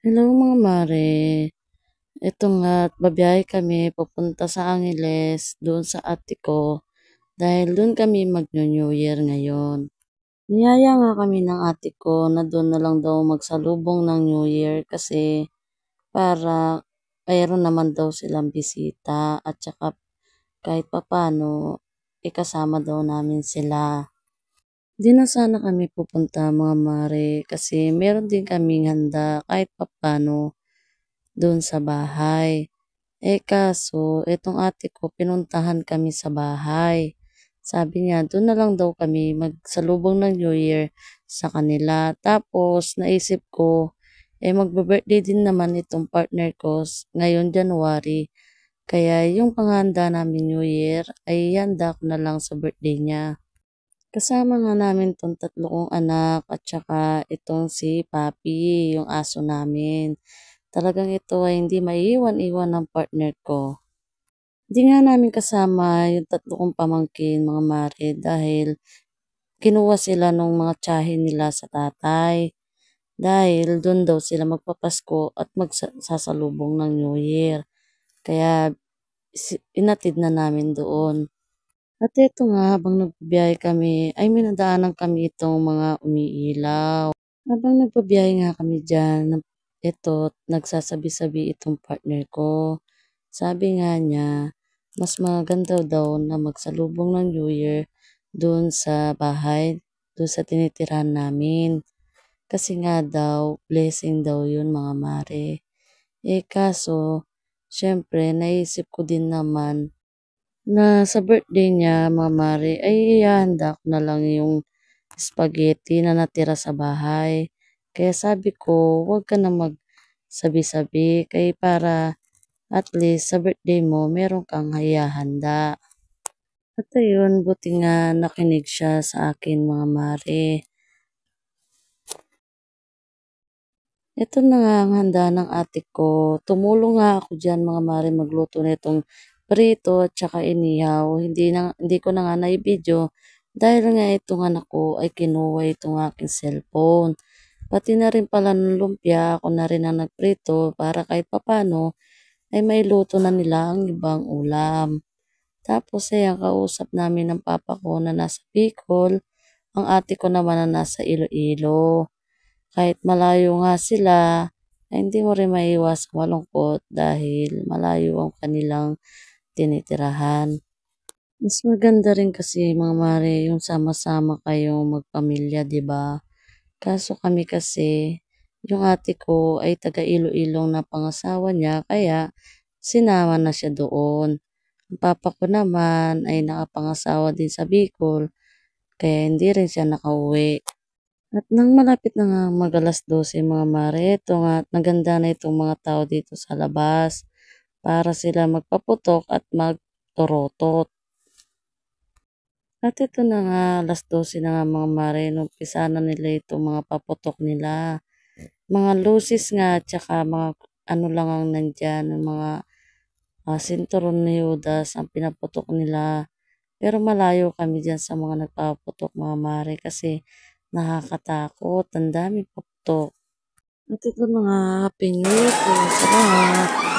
Hello mga mare. Ito nga, babiyahe kami papunta sa Angeles doon sa ate ko dahil doon kami mag-New Year ngayon. Niyaya nga kami ng ate ko na doon na lang daw magsalubong ng New Year kasi para mayroon naman daw silang bisita at saka kahit papano ikasama daw namin sila. Di na sana kami pupunta mga mare kasi meron din kaming handa kahit papano doon sa bahay. Kaso, etong ate ko, pinuntahan kami sa bahay. Sabi niya, doon na lang daw kami magsalubong ng New Year sa kanila. Tapos, naisip ko, magbe-birthday din naman itong partner ko ngayon January. Kaya yung panghanda namin New Year ay handa ko na lang sa birthday niya. Kasama nga namin tong tatlo kong anak at saka itong si Papi, yung aso namin. Talagang ito ay hindi maiiwan-iwan ng partner ko. Hindi nga namin kasama yung tatlo kong pamangkin mga mare dahil kinuha sila nung mga tiyahin nila sa tatay. Dahil doon daw sila magpapasko at magsasalubong ng New Year. Kaya inatid na namin doon. At ito nga, habang nagbibiyahe kami, ay may nadaanan kami itong mga umiilaw. Habang nagbabiyahe nga kami dyan, ito, nagsasabi-sabi itong partner ko. Sabi nga niya, mas maganda daw na magsalubong ng New Year doon sa bahay, doon sa tinitirahan namin. Kasi nga daw, blessing daw yun mga mare. Kaso, syempre, naisip ko din naman na sa birthday niya, mga mare, ay ihahanda ko na lang yung spaghetti na natira sa bahay. Kaya sabi ko, huwag ka na magsabi-sabi kay para at least sa birthday mo, meron kang hayahanda. At ayun, buti nga nakinig siya sa akin mga mare. Ito na nga ang handa ng ate ko. Tumulong nga ako dyan mga mare magluto na itong prito at saka inihaw. Hindi ko na nga na-video dahil nga itong anak ko ay kinuha itong aking cellphone. Pati na rin pala ng lumpia, ako na rin ang nagprito para kahit papano ay may luto na nila ang ibang ulam. Tapos ang kausap namin ng papa ko na nasa Bicol, ang ate ko naman na nasa Iloilo. Kahit malayo nga sila, ay hindi mo rin maiwas malungkot dahil malayo ang kanilang tinitirahan. Mas maganda rin kasi mga mare yung sama-sama kayong magpamilya, 'di ba? Kaso kami kasi yung ate ko ay taga Iloilong na pangasawa niya kaya sinama na siya doon. Ang papa ko naman ay nakapangasawa din sa Bicol kaya hindi rin siya nakauwi. At nang malapit na nga mag-alas 12 mga mare, ito nga, naganda na itong mga tao dito sa labas para sila magpaputok at magtorotot. At ito na nga, alas 12 na nga mga mare, numpisa na nila itong mga paputok nila. Mga lucis nga, tsaka mga ano lang ang nandyan, mga sinturon ni Judas ang pinaputok nila. Pero malayo kami dyan sa mga nagpaputok mga mare kasi nakakatakot. Ang dami putok. At ito na nga, Happy New Year po sa lahat.